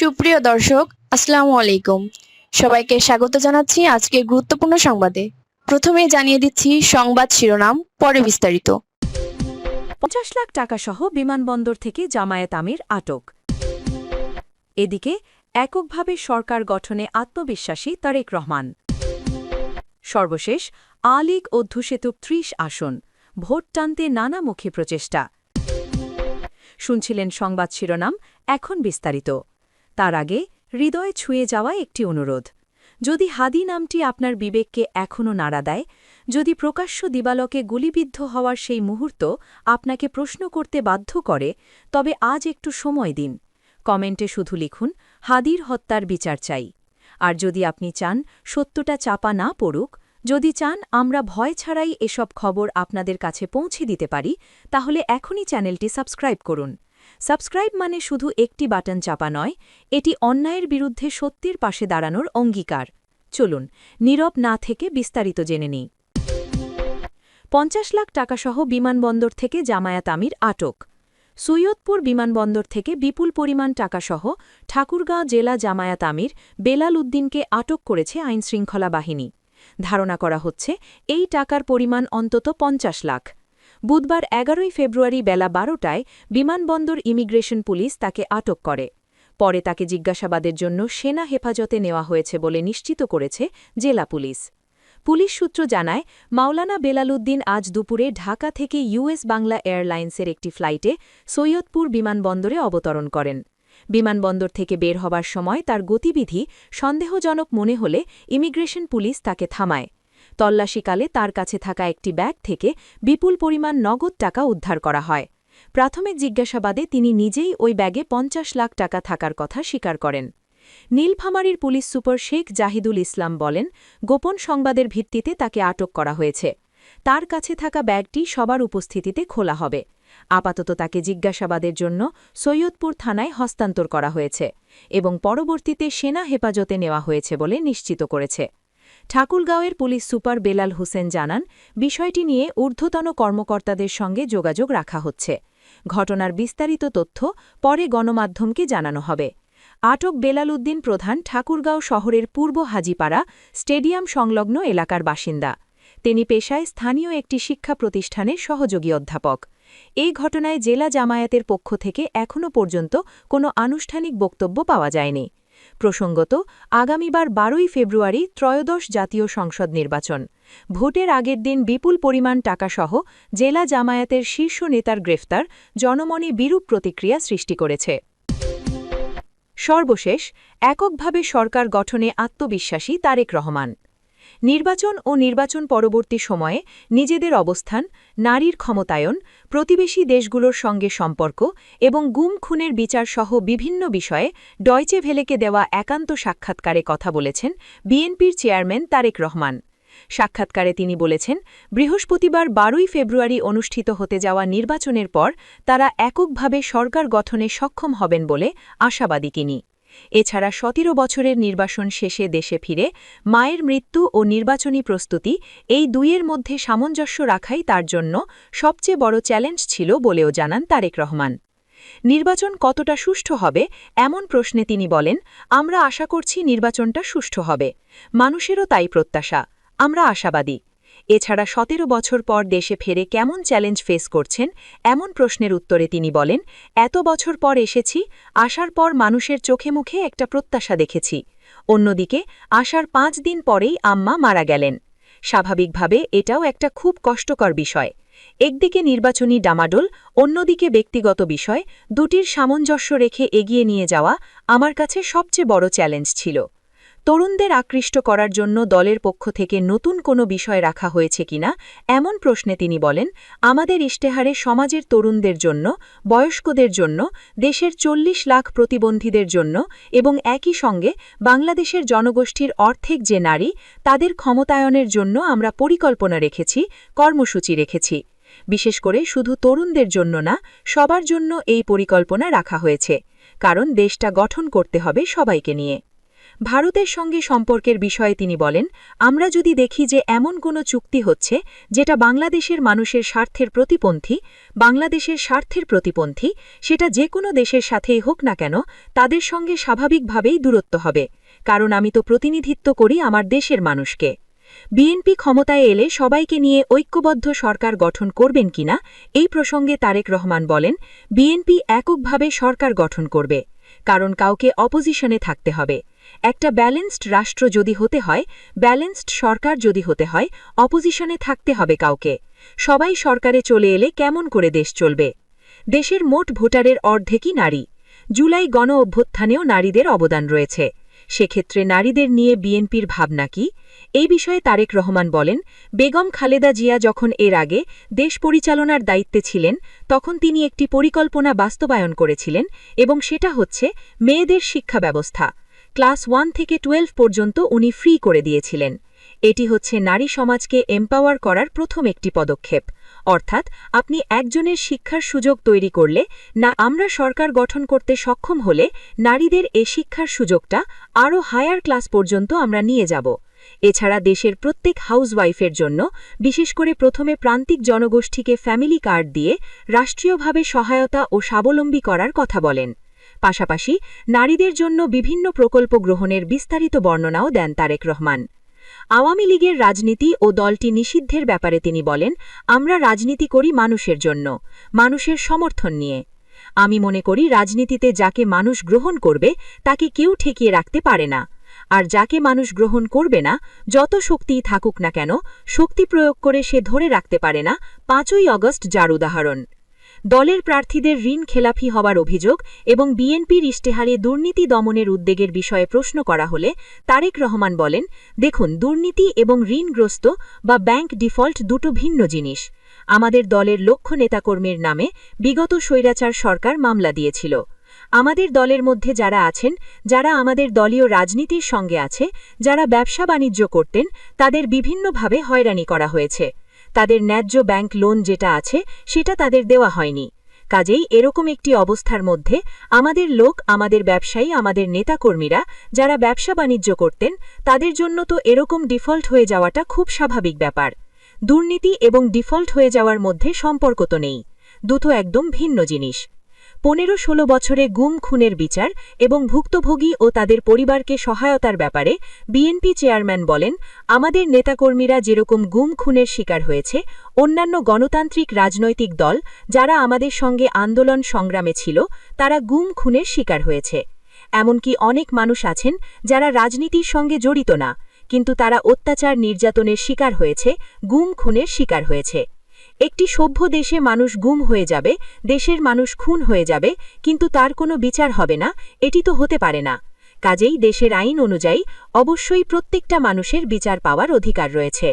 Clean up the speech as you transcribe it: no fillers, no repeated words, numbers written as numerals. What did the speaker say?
সুপ্রিয় দর্শক, আসসালামু আলাইকুম। সবাইকে স্বাগত জানাচ্ছি আজকের গুরুত্বপূর্ণ সংবাদে। প্রথমেই জানিয়ে দিচ্ছি সংবাদ শিরোনাম, পরে বিস্তারিত। ৫০ লাখ টাকা সহ বিমানবন্দর থেকে জামায়াত আমির আটক। এদিকে এককভাবে সরকার গঠনে আত্মবিশ্বাসী তারেক রহমান। সর্বশেষ আ লীগ অধ্যুষিত ৩০ আসন, ভোট টানতে নানামুখী প্রচেষ্টা। শুনছিলেন সংবাদ শিরোনাম, এখন বিস্তারিত। তার আগে হৃদয়ে ছুঁয়ে যাওয়া একটি অনুরোধ। যদি হাদি নামটি আপনার বিবেককে এখনও নাড়া দেয়, যদি প্রকাশ্য দিবালোকে গুলিবিদ্ধ হওয়ার সেই মুহূর্ত আপনাকে প্রশ্ন করতে বাধ্য করে, তবে আজ একটু সময় দিন। কমেন্টে শুধু লিখুন, হাদির হত্যার বিচার চাই। আর যদি আপনি চান সত্যটা চাপা না পড়ুক, যদি চান আমরা ভয় ছাড়াই এসব খবর আপনাদের কাছে পৌঁছে দিতে পারি, তাহলে এখনই চ্যানেলটি সাবস্ক্রাইব করুন। সাবস্ক্রাইব মানে শুধু একটি বাটন চাপা নয়, এটি অন্যায়ের বিরুদ্ধে সত্যের পাশে দাঁড়ানোর অঙ্গীকার। চলুন নীরব না থেকে বিস্তারিত জেনে নিই। ৫০ লাখ টাকাসহ বিমানবন্দর থেকে জামায়াত আমির আটক। সৈয়দপুর বিমানবন্দর থেকে বিপুল পরিমাণ টাকাসহ ঠাকুরগাঁও জেলা জামায়াত আমির বেলাল উদ্দিনকে আটক করেছে আইনশৃঙ্খলা বাহিনী। ধারণা করা হচ্ছে এই টাকার পরিমাণ অন্তত ৫০ লাখ। বুধবার ১১ ফেব্রুয়ারি বেলা ১২টায় বিমানবন্দর ইমিগ্রেশন পুলিশ তাকে আটক করে। পরে তাকে জিজ্ঞাসাবাদের জন্য সেনা হেফাজতে নেওয়া হয়েছে বলে নিশ্চিত করেছে জেলা পুলিশ। পুলিশ সূত্র জানায়, মাওলানা বেলালউদ্দিন আজ দুপুরে ঢাকা থেকে ইউএস বাংলা এয়ারলাইন্সের একটি ফ্লাইটে সৈয়দপুর বিমানবন্দরে অবতরণ করেন। বিমানবন্দর থেকে বের হবার সময় তার গতিবিধি সন্দেহজনক মনে হলে ইমিগ্রেশন পুলিশ তাকে থামায়। তল্লাশিকালে তার কাছে থাকা একটি ব্যাগ থেকে বিপুল পরিমাণ নগদ টাকা উদ্ধার করা হয়। প্রাথমিক জিজ্ঞাসাবাদে তিনি নিজেই ওই ব্যাগে ৫০ লাখ টাকা থাকার কথা স্বীকার করেন। নীলফামারীর পুলিশ সুপার শেখ জাহিদুল ইসলাম বলেন, গোপন সংবাদের ভিত্তিতে তাকে আটক করা হয়েছে। তার কাছে থাকা ব্যাগটি সবার উপস্থিতিতে খোলা হবে। আপাতত তাকে জিজ্ঞাসাবাদের জন্য সৈয়দপুর থানায় হস্তান্তর করা হয়েছে এবং পরবর্তীতে সেনা হেফাজতে নেওয়া হয়েছে বলে নিশ্চিত করেছে। ঠাকুরগাঁওয়ের পুলিশ সুপার বেলাল হোসেন জানান, বিষয়টি নিয়ে ঊর্ধ্বতন কর্মকর্তাদের সঙ্গে যোগাযোগ রাখা হচ্ছে। ঘটনার বিস্তারিত তথ্য পরে গণমাধ্যমকে জানানো হবে। আটক বেলাল উদ্দিন প্রধান ঠাকুরগাঁও শহরের পূর্ব হাজিপাড়া স্টেডিয়াম সংলগ্ন এলাকার বাসিন্দা। তিনি পেশায় স্থানীয় একটি শিক্ষা প্রতিষ্ঠানের সহযোগী অধ্যাপক। এই ঘটনায় জেলা জামায়াতের পক্ষ থেকে এখনও পর্যন্ত কোনো আনুষ্ঠানিক বক্তব্য পাওয়া যায়নি। প্রসঙ্গত, আগামীবার ১২ ফেব্রুয়ারি ত্রয়োদশ জাতীয় সংসদ নির্বাচন। ভোটের আগের দিন বিপুল পরিমাণ টাকাসহ জেলা জামায়াতের শীর্ষ নেতার গ্রেফতার জনমনে বিরূপ প্রতিক্রিয়া সৃষ্টি করেছে। সর্বশেষ এককভাবে সরকার গঠনে আত্মবিশ্বাসী তারেক রহমান। নির্বাচন ও নির্বাচন পরবর্তী সময়ে নিজেদের অবস্থান, নারীর ক্ষমতায়ন, প্রতিবেশী দেশগুলোর সঙ্গে সম্পর্ক এবং গুম খুনের বিচারসহ বিভিন্ন বিষয়ে ডয়চে ভেলেকে দেওয়া একান্ত সাক্ষাৎকারে কথা বলেছেন বিএনপির চেয়ারম্যান তারেক রহমান। সাক্ষাৎকারে তিনি বলেছেন, বৃহস্পতিবার ১২ ফেব্রুয়ারি অনুষ্ঠিত হতে যাওয়া নির্বাচনের পর তারা এককভাবে সরকার গঠনে সক্ষম হবেন বলে আশাবাদী তিনি। এছাড়া ১৭ বছরের নির্বাসন শেষে দেশে ফিরে মায়ের মৃত্যু ও নির্বাচনী প্রস্তুতি, এই দুইয়ের মধ্যে সামঞ্জস্য রাখাই তার জন্য সবচেয়ে বড় চ্যালেঞ্জ ছিল বলেও জানান তারেক রহমান। নির্বাচন কতটা সুষ্ঠু হবে এমন প্রশ্নে তিনি বলেন, আমরা আশা করছি নির্বাচনটা সুষ্ঠু হবে। মানুষেরও তাই প্রত্যাশা, আমরা আশাবাদী। এছাড়া ১৭ বছর পর দেশে ফেরে কেমন চ্যালেঞ্জ ফেস করছেন এমন প্রশ্নের উত্তরে তিনি বলেন, এত বছর পর এসেছি, আসার পর মানুষের চোখে মুখে একটা প্রত্যাশা দেখেছি। অন্যদিকে আসার ৫ দিন পরেই আম্মা মারা গেলেন। স্বাভাবিকভাবে এটাও একটা খুব কষ্টকর বিষয়। একদিকে নির্বাচনী ডামাডোল, অন্যদিকে ব্যক্তিগত বিষয়, দুটির সামঞ্জস্য রেখে এগিয়ে নিয়ে যাওয়া আমার কাছে সবচেয়ে বড় চ্যালেঞ্জ ছিল। তরুণদের আকৃষ্ট করার জন্য দলের পক্ষ থেকে নতুন কোনো বিষয় রাখা হয়েছে কিনা এমন প্রশ্নে তিনি বলেন, আমাদের ইশতেহারে সমাজের তরুণদের জন্য, বয়স্কদের জন্য, দেশের ৪০ লাখ প্রতিবন্ধীদের জন্য এবং একই সঙ্গে বাংলাদেশের জনগোষ্ঠীর অর্ধেক যে নারী, তাদের ক্ষমতায়নের জন্য আমরা পরিকল্পনা রেখেছি, কর্মসূচি রেখেছি। বিশেষ করে শুধু তরুণদের জন্য না, সবার জন্য এই পরিকল্পনা রাখা হয়েছে, কারণ দেশটা গঠন করতে হবে সবাইকে নিয়ে। ভারতের সঙ্গে সম্পর্কের বিষয়ে তিনি বলেন, আমরা যদি দেখি যে এমন কোনো চুক্তি হচ্ছে যেটা বাংলাদেশের মানুষের স্বার্থের প্রতিপন্থী, সেটা যে কোনো দেশের সাথেই হোক না কেন, তাদের সঙ্গে স্বাভাবিকভাবেই দূরত্ব হবে, কারণ আমি তো প্রতিনিধিত্ব করি আমার দেশের মানুষকে। বিএনপি ক্ষমতায় এলে সবাইকে নিয়ে ঐক্যবদ্ধ সরকার গঠন করবেন কিনা এই প্রসঙ্গে তারেক রহমান বলেন, বিএনপি এককভাবে সরকার গঠন করবে, কারণ কাউকে অপোজিশনে থাকতে হবে। একটা ব্যালেন্সড রাষ্ট্র যদি হতে হয়, ব্যালেন্সড সরকার যদি হতে হয়, অপোজিশনে থাকতে হবে কাউকে। সবাই সরকারে চলে এলে কেমন করে দেশ চলবে? দেশের মোট ভোটারের অর্ধেকই নারী। জুলাই গণ অভ্যুত্থানেও নারীদের অবদান রয়েছে। সেক্ষেত্রে নারীদের নিয়ে বিএনপির ভাবনা কি? এই বিষয়ে তারেক রহমান বলেন, বেগম খালেদা জিয়া যখন এর আগে দেশ পরিচালনার দায়িত্বে ছিলেন, তখন তিনি একটি পরিকল্পনা বাস্তবায়ন করেছিলেন, এবং সেটা হচ্ছে মেয়েদের শিক্ষা ব্যবস্থা। ক্লাস 1 থেকে 12 পর্যন্ত উনি ফ্রি করে দিয়েছিলেন। এটি হচ্ছে নারী সমাজকে এম্পাওয়ার করার প্রথম একটি পদক্ষেপ। অর্থাৎ আপনি একজনের শিক্ষার সুযোগ তৈরি করলে, না আমরা সরকার গঠন করতে সক্ষম হলে নারীদের এ শিক্ষার সুযোগটা আরও হায়ার ক্লাস পর্যন্ত আমরা নিয়ে যাব। এছাড়া দেশের প্রত্যেক হাউসওয়াইফের জন্য, বিশেষ করে প্রথমে প্রান্তিক জনগোষ্ঠীকে ফ্যামিলি কার্ড দিয়ে রাষ্ট্রীয়ভাবে সহায়তা ও স্বাবলম্বী করার কথা বলেন। পাশাপাশি নারীদের জন্য বিভিন্ন প্রকল্প গ্রহণের বিস্তারিত বর্ণনাও দেন তারেক রহমান। আওয়ামী লীগের রাজনীতি ও দলটি নিষিদ্ধের ব্যাপারে তিনি বলেন, আমরা রাজনীতি করি মানুষের জন্য, মানুষের সমর্থন নিয়ে। আমি মনে করি রাজনীতিতে যাকে মানুষ গ্রহণ করবে তাকে কেউ ঠেকিয়ে রাখতে পারে না, আর যাকে মানুষ গ্রহণ করবে না, যত শক্তিই থাকুক না কেন, শক্তি প্রয়োগ করে সে ধরে রাখতে পারে না। 5ই আগস্ট যার উদাহরণ। দলের প্রার্থীদের ঋণ খেলাপি হওয়ার অভিযোগ এবং বিএনপির ইশতেহারে দুর্নীতি দমনের উদ্বেগের বিষয়ে প্রশ্ন করা হলে তারেক রহমান বলেন, দেখুন, দুর্নীতি এবং ঋণগ্রস্ত বা ব্যাংক ডিফল্ট দুটো ভিন্ন জিনিস। আমাদের দলের লক্ষ্য নেতাকর্মীর নামে বিগত স্বৈরাচার সরকার মামলা দিয়েছিল। আমাদের দলের মধ্যে যারা আছেন, যারা আমাদের দলীয় রাজনীতির সঙ্গে আছে, যারা ব্যবসা বাণিজ্য করতেন, তাদের বিভিন্নভাবে হয়রানি করা হয়েছে। তাদের ন্যায্য ব্যাংক লোন যেটা আছে সেটা তাদের দেওয়া হয়নি। কাজেই এরকম একটি অবস্থার মধ্যে আমাদের লোক, আমাদের ব্যবসায়ী, আমাদের নেতাকর্মীরা যারা ব্যবসা বাণিজ্য করতেন, তাদের জন্য তো এরকম ডিফল্ট হয়ে যাওয়াটা খুব স্বাভাবিক ব্যাপার। দুর্নীতি এবং ডিফল্ট হয়ে যাওয়ার মধ্যে সম্পর্ক তো নেই, দুটো একদম ভিন্ন জিনিস। 15-16 বছরে গুম খুনের বিচার এবং ভুক্তভোগী ও তাদের পরিবারকে সহায়তার ব্যাপারে বিএনপি চেয়ারম্যান বলেন, আমাদের নেতাকর্মীরা যেরকম গুম খুনের শিকার হয়েছে, অন্যান্য গণতান্ত্রিক রাজনৈতিক দল যারা আমাদের সঙ্গে আন্দোলন সংগ্রামে ছিল, তারা গুম খুনের শিকার হয়েছে। এমনকি অনেক মানুষ আছেন যারা রাজনীতির সঙ্গে জড়িত না, কিন্তু তারা অত্যাচার নির্যাতনের শিকার হয়েছে, গুম খুনের শিকার হয়েছে। একটি সভ্য দেশে মানুষ গুম হয়ে যাবে, দেশের মানুষ খুন হয়ে যাবে, কিন্তু তার কোনো বিচার হবে না, এটি তো হতে পারে না। কাজেই দেশের আইন অনুযায়ী অবশ্যই প্রত্যেকটা মানুষের বিচার পাওয়ার অধিকার রয়েছে।